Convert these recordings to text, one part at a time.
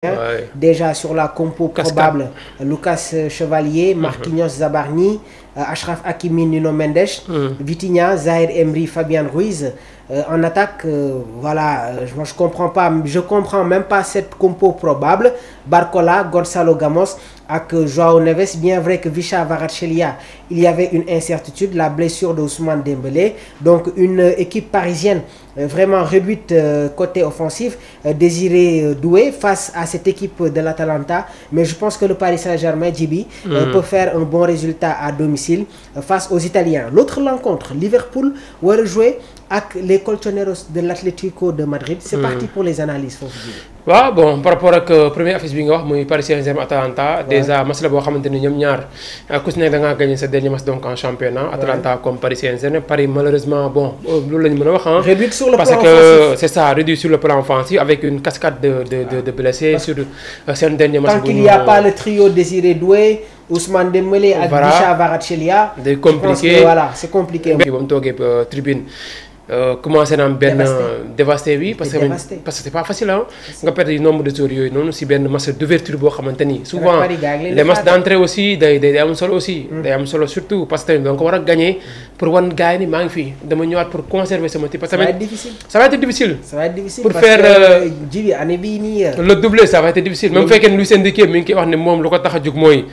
Ouais. Déjà sur la compo probable, Lucas Chevalier, Marquinhos Zabarni, Achraf Hakimi, Nuno Mendes, Vitinha, Zahir Emery, Fabian Ruiz. En attaque, voilà, je comprends même pas cette compo probable. Barcola, Gonçalo Ramos avec João Neves. Bien vrai que Visca Kvaratskhelia, il y avait une incertitude, la blessure d'Ousmane Dembélé. Donc une équipe parisienne vraiment réduite côté offensif, Désiré Doué face à cette équipe de l'Atalanta. Mais je pense que le Paris Saint-Germain, Djibi, peut faire un bon résultat à domicile face aux Italiens. L'autre rencontre, Liverpool va jouer avec les Colchoneros de l'Atlético de Madrid. C'est parti pour les analyses foofu ji. waaw bon par rapport ak première affiche bi nga wax muy Paris Saint-Germain Atalanta déjà match la boo xamante ni ñoom ñaar ku si nekk da ngaa gagné sa dernier match donc en championnat. Atalanta comme Paris Saint-Germain. Paris malheureusement bon loolu la ñu mën a wax ah. Réduit sur le plan offensif parce que c'est ça, réduit sur le plan offensif avec une cascade de blessés sur seen dernier match. Tant qu'il n'y a pas le trio Désiré Doué, Ousmane Dembélé ak Visca Kvaratskhelia. day compliqué voilà c'est compliqué. ba mu toogee tribune. Commencé na am benn dévasté oui parce que c'est pas facile ah nga perdre nombre de joueurs yooyu noonu si benn match d'ouverture boo xamante ni souvent les matchs d'entrée aussi day am solo aussi day am solo surtout parce que tamit da nga ko war a gagner pour wan gars yi ni maa ngi fii dama ñëwaat pour conserver sama type parce que ça va être difficile pour faire jibi année bii nii le doublé ça va être difficile même fekkee ne Luis Enrique mi ngi koy wax ne moom lu ko tax a jóg mooy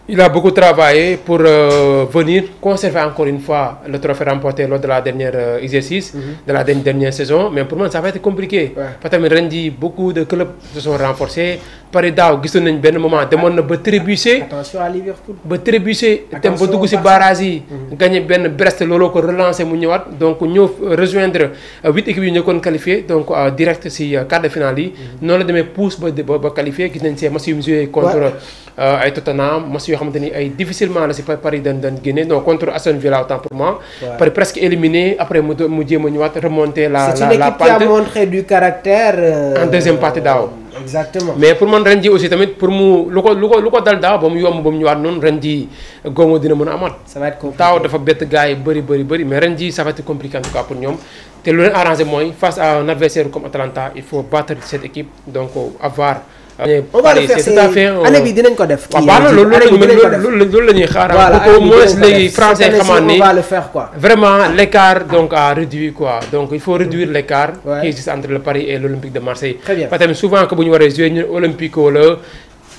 il a beaucoup travaillé pour venir conserver encore une fois le trophée remporté lors de la dernière exercice, de la dernière saison. Mais pour moi, ça va être compliqué. Parce que beaucoup de clubs se sont renforcés. Paris daaw gisoon nañ benn moment demoon na ba trébuché. Attention à Liverpool. ba trébuché dem ba dugg ci barrage yi. gagné benn Brest looloo ko relancé mu ñëwaat donc ñëw rejoindre 8 équipes yu ñëkkoon qualifié donc direct ci quart de finale yi. noonu la demee pousse ba qualifié gis nañ see match yu mu joué contre ay Tottenham match yoo xamante ni ay difficilement la ci Paris dañ génne donc contre Aston Villa autant pour moi. Paris presque éliminé après mu jéem a ñëwaat remonter la c'est une équipe qui a montré du caractère. en deuxième partie daaw. Exactement mais pour man ren ji aussi tamit pour mu lu ko dal daaw ba mu yomb ba mu ñëwaat noonu ren ji góobo dina mën a amaat. ça va être compliqué taaw dafa bett gars yi bëri mais ren ji ça va être compliqué en tout cas pour ñoom te lu leen arrangé mooy face à un adversaire comme Atalanta il faut battre cette équipe donc avoir. on va le faire c'est année bi dinañ ko def. waaw loolu la ñuy xaar. voilà pour au moins léegi français xamaan ni on va le faire quoi. vraiment l'écart donc a réduit quoi donc il faut réduire l'écart qui existe entre le Paris et l'Olympique de Marseille. Très bien parce que souvent que bu ñu waree jouer ñu Olympico la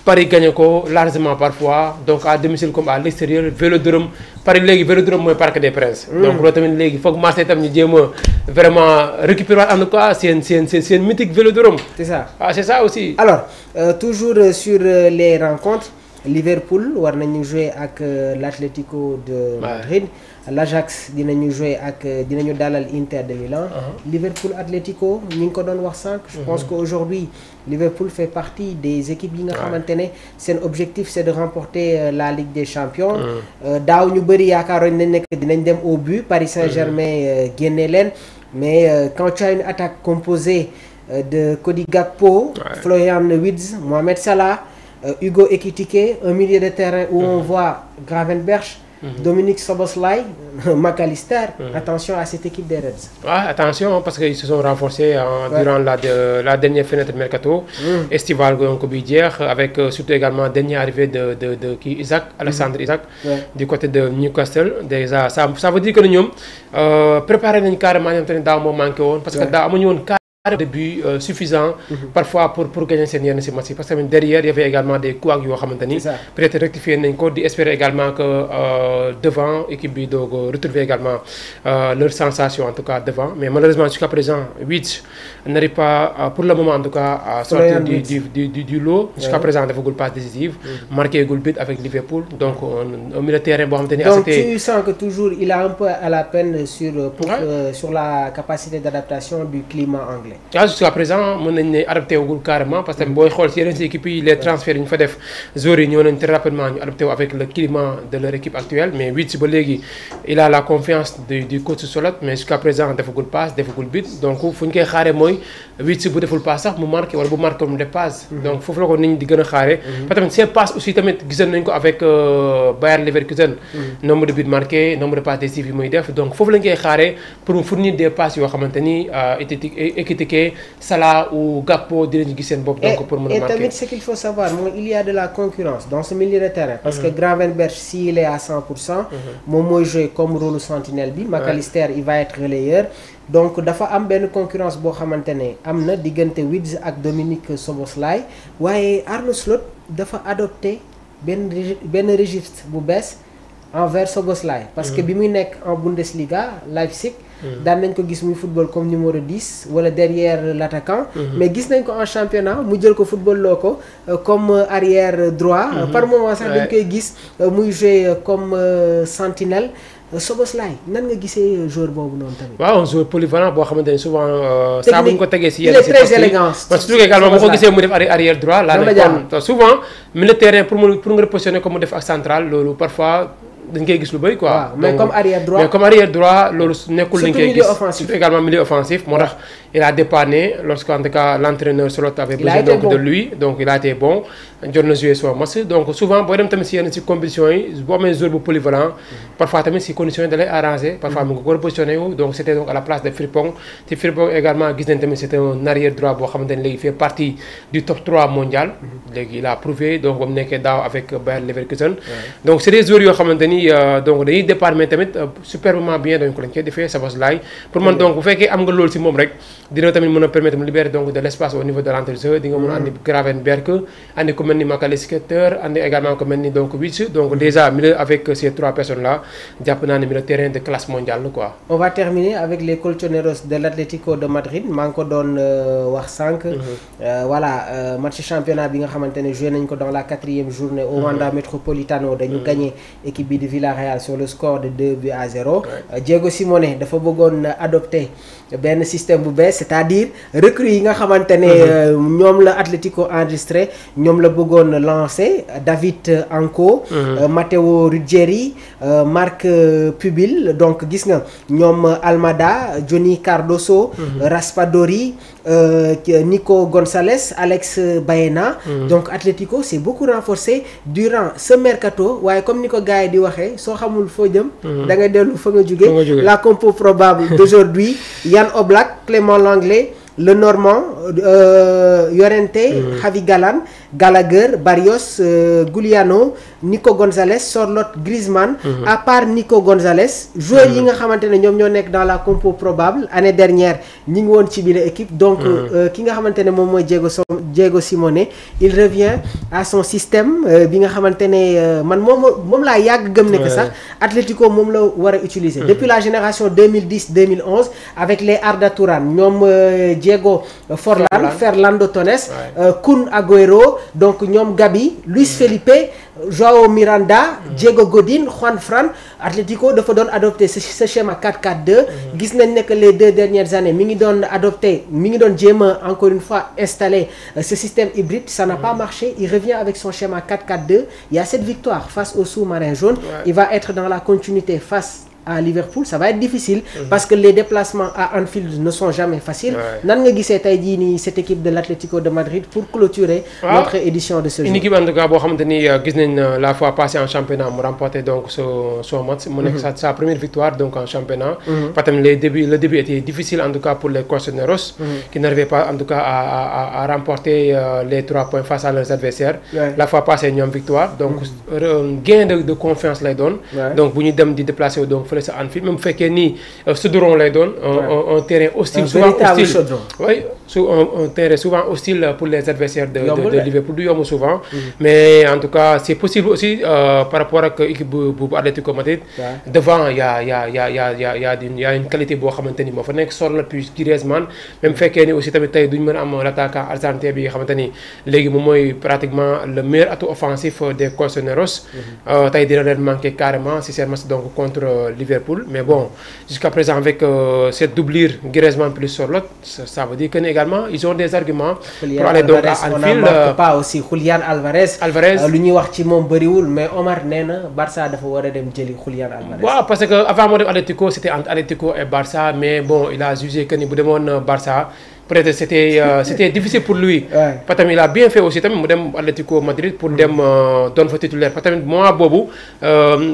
Paris gagné ko largement parfois donc à domicile comme à l'extérieur Vélodrome Paris léegi Vélodrome mooy Parc des Princes. donc loolu tamit léegi foog Marseille tam ñu jéem a vraiment récupérer en tout cas seen mythique Vélodrome. c'est ça c'est ça aussi. alors toujours sur les rencontres Liverpool war nañu jouer ak l'Atlético de Madrid. l'Ajax dinañu dalal Inter de Milan. Liverpool Atlético ñu ngi ko doon wax sànq. je pense qu'aujourd'hui Liverpool fait partie des équipes yi nga xamante ne seen objectif c'est de remporter la Ligue des Champions. daaw ñu bëri yaakaaroon nañ ne dinañ dem au but Paris Saint-Germain génne leen mais quand tu as une attaque composée de Cody Gakpo, Florian Wirtz, Mohamed Salah, Hugo Ekitike, un milieu de terrain où on voit Gravenberch. Dominique Szoboszlai, McAllister. Attention à cette équipe des Reds. Attention parce qu'ils se sont renforcés durant la dernière fenêtre mercato estivale donc bi jeex avec surtout également dernière arrivée de Isaac Alexandre Isaac du côté de Newcastle déjà ça veut dire que ñoom préparé nañ carrément ñoom tamit daaw moo manqué woon parce que daaw amuñu woon de but suffisant parfois pour gagner seen yenn ci match yi parce que derrière il y avait également des couacs yoo xamante ni peut-être rectifier nañ ko di espérer également que devant équipe bi doog retrouver également leur sensation en tout cas devant mais malheureusement jusqu'à présent Wirtz n'arrive pas pour le moment en tout cas à sortir du lot jusqu'à présent defagul passe décisive marqué gul but avec Liverpool donc un milieu de terrain boo xamante ni donc tu sens que toujours il a un peu à la peine sur la capacité d'adaptation du climat anglais. Jusqu'à présent mën nañ ne adapté wugul carrément parce que booy xool ci yeneen ci équipes yi les transferts yi ñu fa def joueurs yi ñëw nañ très rapidement ñu adapté wu avec le climat de leur équipe actuelle mais Wirtz ba léegi il a la confiance du coach Solot mais jusqu'à présent defagul passe defagul but donc fu ñu koy xaaree mooy Wirtz bu deful passe sax mu marqué wala bu marqué mu def passe donc foofu la ko nit ñi di gën a xaaree parce que seen passe aussi tamit gisoon nañ ko avec Bayer Leverkusen nombre de buts marqués nombre de passes décisives yi muy def donc foofu lañ koy xaaree pour mu fournir des passes yoo xamante ni équité Piqué Salah ou Gakpo dinañu gis seen bopp. donc pour mën a marquer et tamit ce qu'il faut savoir mooy il y a de la concurrence dans ce milieu de terrain. parce que Gravenberch s'il est à 100%. moom mooy jouer comme rôle sentinelle bi. McAllister il va être relayeur. donc dafa am benn concurrence boo xamante ne am na diggante Wirtz ak Dominique Szoboszlai waaye Arne Slot dafa adopté benn registre bu bees envers Szoboszlai parce que bi muy nekk en Bundesliga Leipzig daan nañ ko gis muy football comme numéro 10 wala derrière l'attaquant mais gis nañ ko en championnat mu jël ko football loo ko comme arrière droit par moment sax dañ koy gis muy jouer comme sentinelle Szoboszlai nan nga gisee joueur boobu noonu tamit. waaw un joueur polyvalent boo xamante ne souvent. saa bu ñu ko tegee si yenn il est très élégant. parce que surtout également boo ko gisee mu def arrière droit. laa nekkoon souvent milieu de terrain pour nga repositionner ko mu def ak central loolu parfois dañ koy gis lu bëri quoi. waaw mais comme arrière droit mais comme arrière droit loolu nekkul dañ koy gis surtout également milieu offensif moo tax il a dépanné lorsque en tout cas l'entraîneur Slot avait besoin donc de lui donc il a été bon jot na jouer son match donc souvent booy dem tamit si yenn si compétitions yi boo amee joueur bu polyvalent parfois tamit si conditions yi da lay arrangé parfois mu ngi ko repositionné wu donc c'était donc à la place de Frimpong te Frimpong également gis nañ tamit c'est un arrière droit boo xamante ne léegi fait partie du top 3 mondial léegi il a prouvé donc ba mu nekkee daaw avec Bayer Leverkusen donc c'est des joueurs yoo xamante ni donc dañuy départ mais tamit superbement bien dañ ko lañ koy defee Szoboszlai pour man donc bu fekkee am nga loolu si moom rek dina tamit mën a permettre mu libérer donc de l'espace au niveau de l'entrejeu di nga mën a andi Gravenberch andi ku mel ni McAllister andi également ku mel ni donc Wirtz donc déjà milieu avec ces trois personnes là jàpp naa ne milieu terrain de classe mondiale la quoi. on va terminer avec les colchoneros de l'Atlético de Madrid maa ngi ko doon wax sànq. voilà match championnat bi nga xamante ne joué nañ ko dans la 4e journée au Wanda Metropolitano dañu gagné équipe bi de Villarreal sur le score de 2-0. Diego Simeone dafa bëggoon adopter benn système bu bees c'est-à-dire recrues yi nga xamante ne ñoom la Atlético enregistré ñoom la bëggoon lancé David Anco Matteo Ruggeri Marc Pubil donc gis nga ñoom Almada Johnny Cardoso Raspadori Nico Gonzalez Alex Baena donc Atlético s'est beaucoup renforcé durant ce mercato waaye comme ni ko gars yi di waxee soo xamul foo jëm da ngay dellu fa nga jóge la compo probable d'aujourd'hui Jan Oblak Clément Langlais le Normand Llorente Javi Galán Gallagher Barrios Giuliano Nico Gonzalez Sorloth Griezmann à part Nico Gonzalez joueurs yi nga xamante ne ñoom ñoo nekk dans la compo probable année dernière ñi ngi woon ci biir équipe donc ki nga xamante ne moom mooy Diego Simeone il revient à son système bi nga xamante ne man moom laa yàgg gëm ne que sax Atlético moom la war a utiliser depuis la génération 2010-2011 avec les Arda Turan ñoom Diego Forlán Fernando Torres Kun Agüero donc ñoom Gabi Luis Felipe Joao Miranda Diego Godin Juan Fran Atlético dafa doon adopté ce schéma 4-4-2 gis nañ ne que les 2 dernières années mi ngi doon jéem a encore une fois installer ce système hybride ça n'a pas marché il revient avec son schéma 4-4-2 il y a cette victoire face au sous-marin jaune il va être dans la continuité face à Liverpool ça va être difficile parce que les déplacements à Anfield ne sont jamais faciles nan nga gisee tey jii nii cette équipe de l'Atlético de Madrid pour clôturer notre édition de ce jour une équipe en tout cas boo xamante ni gis nañ la fois passée en championnat mu remporté donc son match mu nekk sa première victoire donc en championnat parce que le début était difficile en tout cas pour les Colchoneros qui n'arrivaient pas en tout cas à remporter les 3 points face à leurs adversaires la fois passée ñoom victoire donc gain de confiance lay doon donc bu ñu dem di déplacer donc sa Anfield même fekkee nii Chaudron lay doon un terrain hostile souvent hostile oui un terrain souvent hostile pour les adversaires de Liverpool du yomb souvent mais en tout cas c'est possible aussi par rapport ak équipe bu Atlético Madrid devant y a une qualité boo xamante ni moo fa nekk Sorloth puis Griezmann même fekkee ni aussi tamit tey duñ mën a am l'attaquant argentin bi nga xamante ni léegi moom mooy pratiquement le meilleur atout offensif des Colchoneros tey dina leen manquer carrément si seen match donc contre Liverpool mais bon jusqu'à présent avec cette doublure Griezmann plus Sorloth ça veut dire que également ils ont des arguments pour aller donc à Anfield. On n'en pas aussi Julián Alvarez lu ñuy wax ci moom bëriwul mais Omar nee na Barça dafa war a dem jëli Julián Alvarez. waaw parce que avant moo dem Atlético c'était entre Atlético et Barça mais bon il a jugé que ni bu demoon Barça peut-être c'était difficile pour lui. Parce qu'il a bien fait aussi tamit mu dem Atlético Madrid pour dem doon fa titulaire parce que tamit mois boobu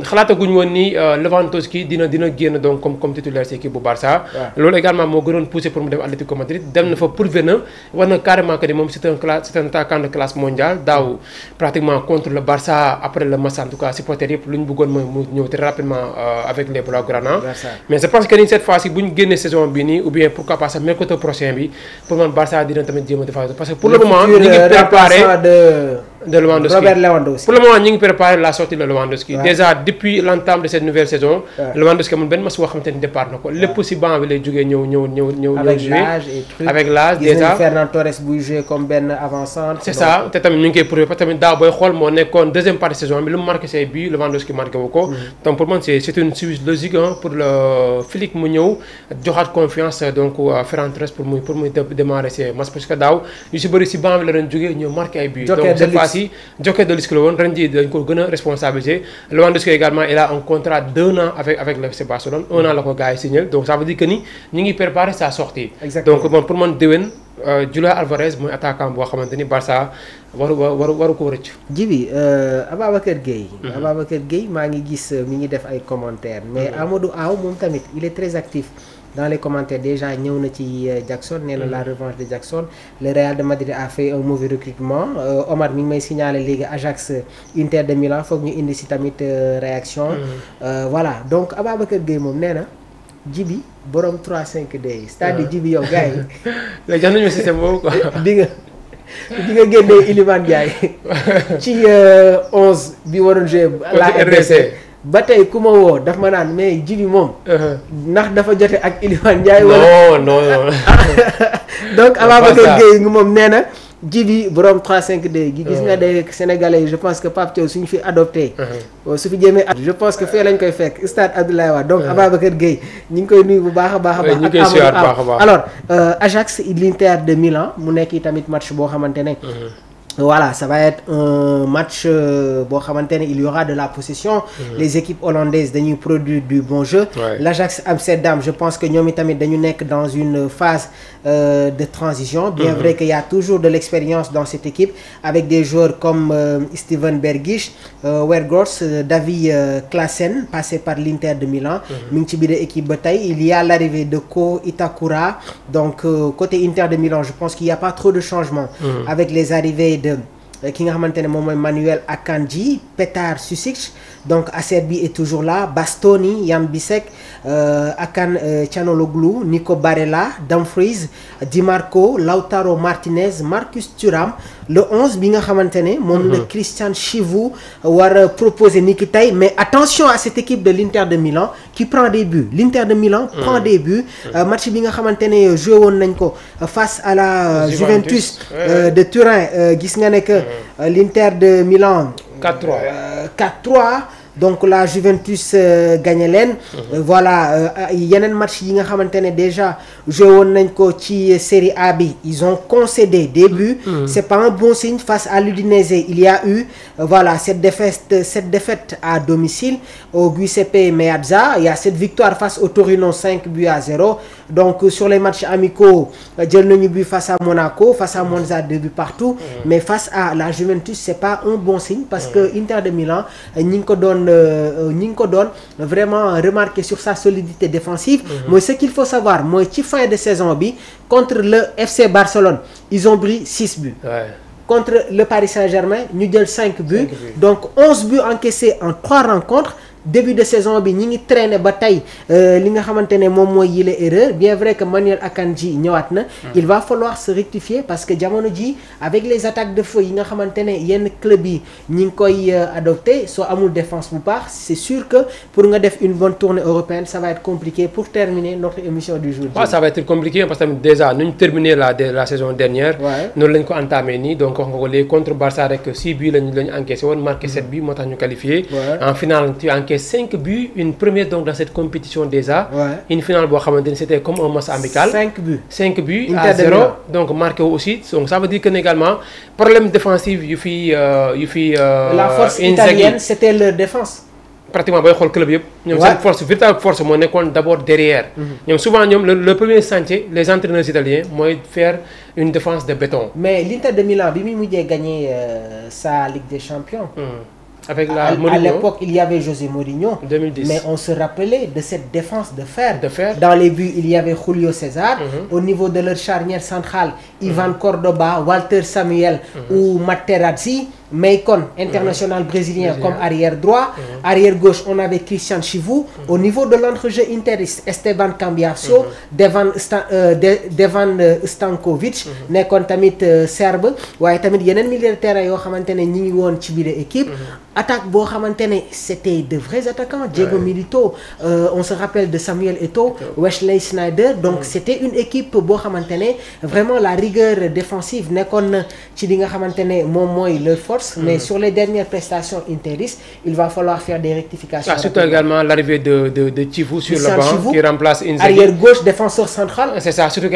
xalaataguñ woon ni Lewandowski dina génn donc comme titulaire ci équipe bu Barça. loolu également moo gënoon poussé pour mu dem Atlético Madrid dem na fa prouver na war na carrément que ni moom c'est un attaquant de classe mondiale daaw pratiquement contre le Barça après le match en tout cas supporters yëpp lu ñu bëggoon mooy mu ñëw très rapidement avec les Blaugrana. mais je pense que ni cette fois-ci bu ñu génnee saison bi nii ou bien pourquoi pas sax mercato prochain bi pour man Barça dina tamit jéem a defar parce que pour le moment ñu ngi préparé de Lewandowski. Robert Lewandowski. Pour le moment ñu ngi préparé la sortie de Lewandowski. Déjà depuis l'entame de cette nouvelle saison. Lewandowski amul benn match boo xamante ni départ na ko lépp si banc bi lay jógee ñëw jouer avec l'âge déjà Fernand Torres buy jouer comme benn avant-centre. c'est ça te tamit ñu ngi koy prouvé parce que tamit daaw booy xool moo nekkoon deuxième partie saison bi lu mu marqué say buts Lewandowski marqué wu ko. donc pour man c'est une suite logique pour le Flick mu ñëw joxaat confiance donc Ferran Torres pour muy démarrer ces matchs parce que daaw yu si bëri si banc bi la doon jógee ñëw marqué ay buts. donc cette fois-ci Joker de Lis la woon ren jii dañ ko gën a responsabiliser Lewandowski également il a un contrat d'1 an avec le FC Barcelone 1 an la ko gars yi signé donc ça veut dire que ni ñu ngi préparer sa sortie. Exactement. donc pour man déwén Julián Álvarez mooy attaquant boo xamante ni Barça waru ko rëcc. Djibi Ababacar Gueye. Ababacar Gueye maa ngi gis mi ngi def ay commentaires mais Amadou Aw moom tamit il est très actif. Dans les commentaires déjà ñëw na ci Jackson nee na la revanche de Jackson le Real de Madrid a fait un mauvais recrutement Omar mi ngi may signaler léegi Ajax Inter de Milan foog ñu indi si tamit réaction voilà donc Ababacar Gueye moom nee na Djibi borom 3-5-2 yi c'est-à-dire Djibi yow gars yi mais jox nañu système boobu quoi di nga génnee Iliman Ndiaye ci 11 bi waroon jouer la RDC ba tey ku ma woo daf ma naan mais Djibi moom. ndax dafa jote ak Iliman Ndiaye. wala non donc Ababacar Gueye moom nee na Djibi borom 3-5-2 gi gis nga des Sénégalais je pense que Pape Thiaw suñu fi adopté. su fi jéemee je pense que fee lañ koy fekk stade Abdoulaye Wade donc Ababacar Gueye ñu ngi koy nuyu bu baax a baax. ñu ngi koy siyaar bu baax a baax alors Ajax l'Inter de Milan mu nekk tamit match boo xamante ne. Voilà, ça va être un match boo xamante ne il y aura de la possession. Les équipes hollandaises dañuy produire du bon jeu. L'Ajax Amsterdam je pense que ñoom itamit dañu nekk dans une phase de transition. Bien vrai qu'il y a toujours de l'expérience dans cette équipe avec des joueurs comme Steven Bergwijn, Weghorst, Davy Klaassen passé par l'Inter de Milan. mi ngi ci biir équipe ba tey il y a l'arrivée de Ko Itakura donc côté Inter de Milan je pense qu'il y a pas trop de changements. Avec les arrivées ki nga xamante ne moom mooy Manuel Akanji Petar Sušić donc Acerbi est toujours là Bastoni Jan Bisek Akan Çalhanoğlu Nico Barella Dumfries Di Marco Lautaro Martinez Marcus Thuram le 11 bi nga xamante ne moom la Christian Chivu war a proposer ni ki tey mais attention à cette équipe de l'Inter de Milan qui prend des buts l'Inter de Milan prend des buts match bi nga xamante ne joué woon nañ ko face à la Juventus de Turin gis nga ne que l'Inter de Milan 4-3 donc la Juventus gagné leen voilà yeneen match yi nga xamante ne déjà joué woon nañ ko ci Série A bi ils ont concédé des buts c'est pas un bon signe face à l'Udinese il y a eu voilà cette défaite à domicile au Giuseppe Meazza il y a cette victoire face au Torino 5-0 donc sur les matchs amicaux jël nañu but face à Monaco face à Monza 2 buts partout mais face à la Juventus c'est pas un bon signe parce que Inter de Milan ñi ngi ko doon vraiment remarquer sur sa solidité défensive mooy ce qu'il faut savoir mooy ci fin de saison bi contre le FC Barcelone ils ont pris 6 buts contre le Paris Saint-Germain ñu jël 5 buts donc 11 buts encaissés en 3 rencontres début de saison bi ñi ngi traîner ba tey li nga xamante ne moom mooy yile erreur bien vrai que Manuel Akanji ñëwaat na il va falloir se rectifier parce que jamono ji avec les attaques de feu yi nga xamante ne yenn club yi ñi ngi koy adopté soo amul défense bu baax c'est sûr que pour nga def une bonne tournée européenne ça va être compliqué pour terminer notre émission du jour. ça va être compliqué parce que déjà nu ñu terminé la saison dernière. noonu lañ ko entamé nii donc wax nga ko léegi contre Barça rek 6 buts lañu encaissé woon marqué 7 buts moo tax ñu qualifié. En finale tu encaissé 5 buts une première donc dans cette compétition déjà. Une finale boo xamante ni c'était comme un match amical. 5 buts à 0 donc marqué aussi donc ça veut dire que également problème défensif yu fi la force italienne c'était leur défense. pratiquement booy xool club yëpp. ñoom seen force véritable force moo nekkoon d'abord derrière. ñoom souvent ñoom le premier chantier les entraîneurs italiens mooy faire une défense de béton. mais l'Inter de Milan bi muy mujjee gagné sa Ligue des Champions. Avec la à Mourinho. l'époque, il y avait José Mourinho. 2010. Mais on se rappelait de cette défense de fer. De fer. Dans les buts, il y avait Julio César. Au niveau de leur charnière centrale, Ivan Cordoba, Walter Samuel ou Materazzi. Maicon, international brésilien comme arrière droit. Arrière gauche, on avait Christian Chivou. Au niveau de l'entrejeu interiste, Esteban Cambiasso, Devan Stankovic, nekkoon tamit serbe. waaye tamit yeneen milieu de terrain yoo xamante ne ñi ngi woon ci biir équipe. attaque boo xamante ne c'était de vrais attaquants. Diego Milito, on se rappelle de Samuel Eto'o, Wesley Sneijder. Donc c'était une équipe boo xamante ne vraiment la rigueur défensive nekkoon na ci li nga xamante ne moom mooy leur force. Mais sur les dernières prestations interistes, il va falloir faire des rectifications. Surtout également l'arrivée de Chivou sur le banc qui remplace Inzaghi. Arrière gauche, défenseur central. C'est ça, surtout